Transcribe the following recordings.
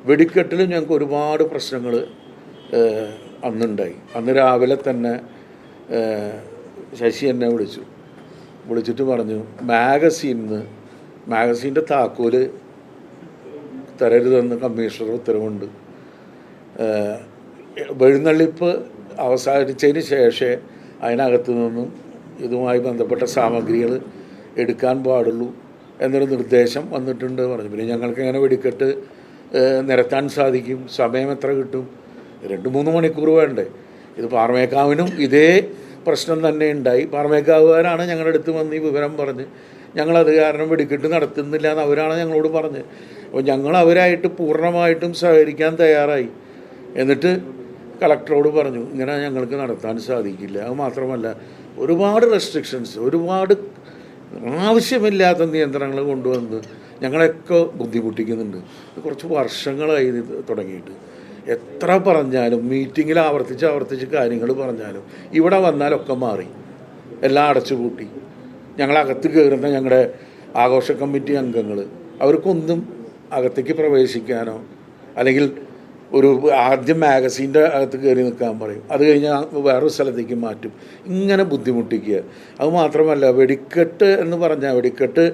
വെടിക്കെട്ടിലും ഞങ്ങൾക്ക് ഒരുപാട് പ്രശ്നങ്ങൾ അന്നുണ്ടായി. അന്ന് രാവിലെ തന്നെ ശശി എന്നെ വിളിച്ചിട്ട് പറഞ്ഞു, മാഗസീൻ്റെ താക്കോല് തരരുതെന്ന് കമ്മീഷണർ ഉത്തരവുണ്ട്. എഴുന്നള്ളിപ്പ് അവസാനിച്ചതിന് ശേഷമേ അതിനകത്തു നിന്നും ഇതുമായി ബന്ധപ്പെട്ട സാമഗ്രികൾ എടുക്കാൻ പാടുള്ളൂ എന്നൊരു നിർദ്ദേശം വന്നിട്ടുണ്ട് പറഞ്ഞു. പിന്നെ ഞങ്ങൾക്ക് എങ്ങനെ വെടിക്കെട്ട് നിരത്താൻ സാധിക്കും? സമയം എത്ര കിട്ടും? 2-3 മണിക്കൂർ വേണ്ടേ? ഇത് പാറമേക്കാവിനും ഇതേ പ്രശ്നം തന്നെ ഉണ്ടായി. പാറമേക്കാവുകാരാണ് ഞങ്ങളുടെ അടുത്ത് വന്ന് ഈ വിവരം പറഞ്ഞ് ഞങ്ങളത് കാരണം വെടിക്കെട്ട് നടത്തുന്നില്ല എന്ന് അവരാണ് ഞങ്ങളോട് പറഞ്ഞത്. അപ്പോൾ ഞങ്ങൾ അവരായിട്ട് പൂർണ്ണമായിട്ടും സഹകരിക്കാൻ തയ്യാറായി. എന്നിട്ട് കളക്ടറോട് പറഞ്ഞു, ഇങ്ങനെ ഞങ്ങൾക്ക് നടത്താൻ സാധിക്കില്ല. അത് മാത്രമല്ല ഒരുപാട് റെസ്ട്രിക്ഷൻസ്, ഒരുപാട് ആവശ്യമില്ലാത്ത നിയന്ത്രണങ്ങൾ കൊണ്ടുവന്ന് ഞങ്ങളെയൊക്കെ ബുദ്ധിമുട്ടിക്കുന്നുണ്ട്. കുറച്ച് വർഷങ്ങളായി ഇത് തുടങ്ങിയിട്ട്. എത്ര പറഞ്ഞാലും മീറ്റിങ്ങിൽ ആവർത്തിച്ച് കാര്യങ്ങൾ പറഞ്ഞാലും ഇവിടെ വന്നാലൊക്കെ മാറി, എല്ലാം അടച്ചുപൂട്ടി. ഞങ്ങളകത്ത് കയറുന്ന ഞങ്ങളുടെ ആഘോഷ കമ്മിറ്റി അംഗങ്ങൾ അവർക്കൊന്നും അകത്തേക്ക് പ്രവേശിക്കാനോ, അല്ലെങ്കിൽ ആദ്യം മാഗസീൻ്റെ അകത്ത് കയറി നിൽക്കാൻ പറയും, അത് കഴിഞ്ഞാൽ വേറൊരു സ്ഥലത്തേക്ക് മാറ്റും. ഇങ്ങനെ ബുദ്ധിമുട്ടിക്കുക. അത് മാത്രമല്ല വെടിക്കെട്ട് എന്ന് പറഞ്ഞാൽ വെടിക്കെട്ട്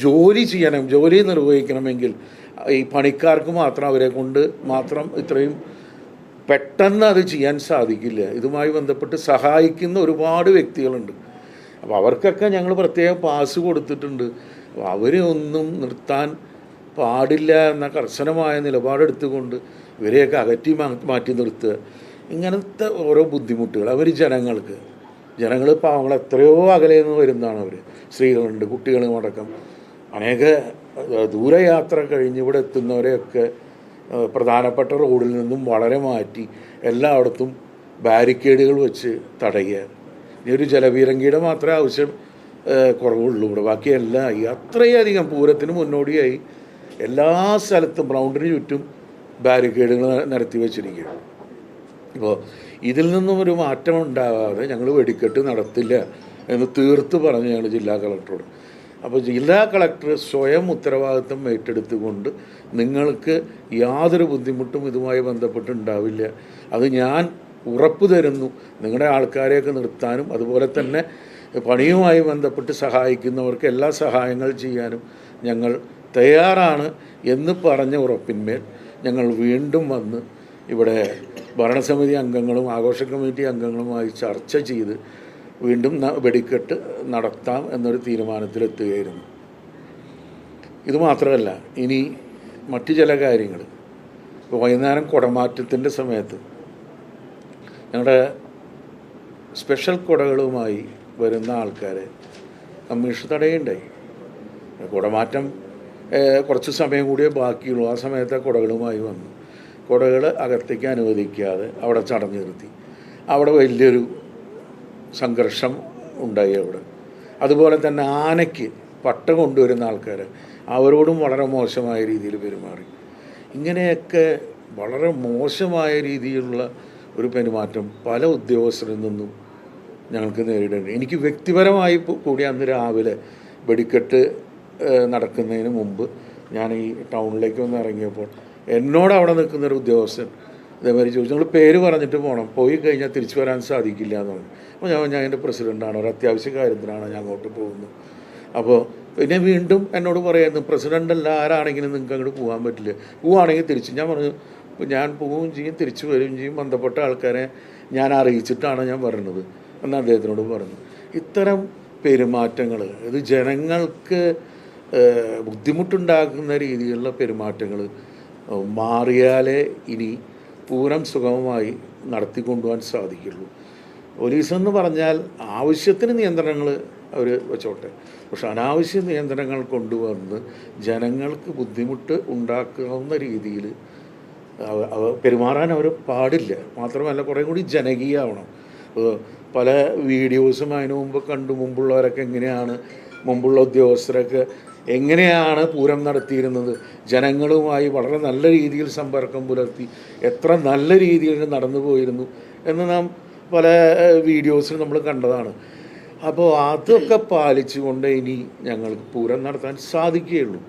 ജോലി നിർവഹിക്കണമെങ്കിൽ ഈ പണിക്കാർക്ക് മാത്രം, അവരെ കൊണ്ട് മാത്രം ഇത്രയും പെട്ടെന്ന് അത് ചെയ്യാൻ സാധിക്കില്ല. ഇതുമായി ബന്ധപ്പെട്ട് സഹായിക്കുന്ന ഒരുപാട് വ്യക്തികളുണ്ട്. അപ്പോൾ അവർക്കൊക്കെ ഞങ്ങൾ പ്രത്യേകം പാസ് കൊടുത്തിട്ടുണ്ട്. അവരൊന്നും നിർത്താൻ പാടില്ല എന്ന കർശനമായ നിലപാടെടുത്തുകൊണ്ട് ഇവരെയൊക്കെ അകറ്റി മാറ്റി നിർത്തുക. ഇങ്ങനത്തെ ഓരോ ബുദ്ധിമുട്ടുകൾ ജനങ്ങൾ പാവങ്ങൾ എത്രയോ അകലെ നിന്ന് വരുന്നതാണ്. അവർ സ്ത്രീകളുണ്ട്, കുട്ടികളും അടക്കം അനേക ദൂരയാത്ര കഴിഞ്ഞ് ഇവിടെ എത്തുന്നവരെയൊക്കെ പ്രധാനപ്പെട്ട റോഡിൽ നിന്നും വളരെ മാറ്റി എല്ലായിടത്തും ബാരിക്കേഡുകൾ വെച്ച് തടയുക. ഇനി ഒരു ജലപീരങ്കിയുടെ മാത്രമേ ആവശ്യം കുറവുള്ളൂ ഇവിടെ. ബാക്കിയെല്ലാം അത്രയധികം പൂരത്തിന് മുന്നോടിയായി എല്ലാ സ്ഥലത്തും ഗ്രൗണ്ടിന് ചുറ്റും ബാരിക്കേഡുകൾ നിരത്തി വെച്ചിരിക്കുകയാണ്. ഇപ്പോൾ ഇതിൽ നിന്നും ഒരു മാറ്റം ഉണ്ടാകാതെ ഞങ്ങൾ വെടിക്കെട്ട് നടത്തില്ല എന്ന് തീർത്ത് പറഞ്ഞു ഞങ്ങൾ ജില്ലാ കളക്ടറോട്. അപ്പോൾ ജില്ലാ കളക്ടർ സ്വയം ഉത്തരവാദിത്വം ഏറ്റെടുത്തുകൊണ്ട് നിങ്ങൾക്ക് യാതൊരു ബുദ്ധിമുട്ടും ഇതുമായി ബന്ധപ്പെട്ടുണ്ടാവില്ല, അത് ഞാൻ ഉറപ്പ് തരുന്നു, നിങ്ങളുടെ ആൾക്കാരെയൊക്കെ നിർത്താനും അതുപോലെ തന്നെ പണിയുമായി ബന്ധപ്പെട്ട് സഹായിക്കുന്നവർക്ക് എല്ലാ സഹായങ്ങൾ ചെയ്യാനും ഞങ്ങൾ തയ്യാറാണ് എന്ന് പറഞ്ഞ ഉറപ്പിന്മേൽ ഞങ്ങൾ വീണ്ടും വന്ന് ഇവിടെ ഭരണസമിതി അംഗങ്ങളും ആഘോഷ കമ്മിറ്റി അംഗങ്ങളുമായി ചർച്ച ചെയ്ത് വീണ്ടും വെടിക്കെട്ട് നടത്താം എന്നൊരു തീരുമാനത്തിലെത്തുകയായിരുന്നു. ഇതുമാത്രമല്ല, ഇനി മറ്റു ചില കാര്യങ്ങൾ. ഇപ്പോൾ വൈകുന്നേരം കുടമാറ്റത്തിൻ്റെ സമയത്ത് ഞങ്ങളുടെ സ്പെഷ്യൽ കുടകളുമായി വരുന്ന ആൾക്കാരെ കമ്മീഷൻ തടയുണ്ടായി. കുടമാറ്റം കുറച്ച് സമയം കൂടിയേ ബാക്കിയുള്ളൂ. ആ സമയത്ത് കുടകളുമായി വന്നു. കുടകൾ അകത്തേക്ക് അനുവദിക്കാതെ അവിടെ ചടഞ്ഞു നിർത്തി. അവിടെ വലിയൊരു സംഘർഷം ഉണ്ടായി അവിടെ. അതുപോലെ തന്നെ ആനയ്ക്ക് പട്ട കൊണ്ടുവരുന്ന ആൾക്കാർ അവരോടും വളരെ മോശമായ രീതിയിൽ പെരുമാറി. ഇങ്ങനെയൊക്കെ വളരെ മോശമായ രീതിയിലുള്ള ഒരു പെരുമാറ്റം പല ഉദ്യോഗസ്ഥരിൽ നിന്നും ഞങ്ങൾക്ക് നേരിടേണ്ടി. എനിക്ക് വ്യക്തിപരമായി കൂടി അന്ന് രാവിലെ വെടിക്കെട്ട് നടക്കുന്നതിന് മുമ്പ് ഞാൻ ഈ ടൗണിലേക്ക് ഒന്ന് ഇറങ്ങിയപ്പോൾ എന്നോട് അവിടെ നിൽക്കുന്നൊരു ഉദ്യോഗസ്ഥൻ ഇതേമാതിരി ചോദിച്ചു, നിങ്ങൾ പേര് പറഞ്ഞിട്ട് പോകണം, പോയി കഴിഞ്ഞാൽ തിരിച്ചു വരാൻ സാധിക്കില്ല എന്ന് പറഞ്ഞു. അപ്പോൾ ഞാൻ എൻ്റെ പ്രസിഡൻ്റാണ്, ഒരു അത്യാവശ്യ കാര്യത്തിനാണ് ഞാൻ അങ്ങോട്ട് പോകുന്നത്. അപ്പോൾ പിന്നെ വീണ്ടും എന്നോട് പറയുന്നു, പ്രസിഡൻ്റല്ല ആരാണെങ്കിലും നിങ്ങൾക്ക് അങ്ങോട്ട് പോകാൻ പറ്റില്ല, പോവുകയാണെങ്കിൽ തിരിച്ച്. ഞാൻ പറഞ്ഞു, ഞാൻ പോവുകയും ചെയ്യും തിരിച്ചു വരികയും ചെയ്യും, ബന്ധപ്പെട്ട ആൾക്കാരെ ഞാൻ അറിയിച്ചിട്ടാണ് ഞാൻ പറയുന്നത് എന്ന് അദ്ദേഹത്തിനോട് പറഞ്ഞു. ഇത്തരം പെരുമാറ്റങ്ങൾ ഇത് ജനങ്ങൾക്ക് ബുദ്ധിമുട്ടുണ്ടാക്കുന്ന രീതിയിലുള്ള പെരുമാറ്റങ്ങൾ മാറിയാലേ ഇനി പൂരം സുഗമമായി നടത്തിക്കൊണ്ടുപോകാൻ സാധിക്കുള്ളൂ. പോലീസെന്ന് പറഞ്ഞാൽ ആവശ്യത്തിന് നിയന്ത്രണങ്ങൾ അവർ വെച്ചോട്ടെ, പക്ഷെ അനാവശ്യ നിയന്ത്രണങ്ങൾ കൊണ്ടുവന്ന് ജനങ്ങൾക്ക് ബുദ്ധിമുട്ട് ഉണ്ടാക്കാവുന്ന രീതിയിൽ പെരുമാറാൻ അവർ പാടില്ല. മാത്രമല്ല കുറേ കൂടി ജനകീയമാവണം. പല വീഡിയോസും അതിനു മുമ്പ് മുമ്പുള്ളവരൊക്കെ മുമ്പുള്ള ഉദ്യോഗസ്ഥരൊക്കെ എങ്ങനെയാണ് പൂരം നടത്തിയിരുന്നത്, ജനങ്ങളുമായി വളരെ നല്ല രീതിയിൽ സമ്പർക്കം പുലർത്തി എത്ര നല്ല രീതിയിൽ നടന്നു പോയിരുന്നു എന്ന് നാം പല വീഡിയോസിൽ നമ്മൾ കണ്ടതാണ്. അപ്പോൾ അതൊക്കെ പാലിച്ചുകൊണ്ട് ഇനി ഞങ്ങൾക്ക് പൂരം നടത്താൻ സാധിക്കുകയുള്ളൂ.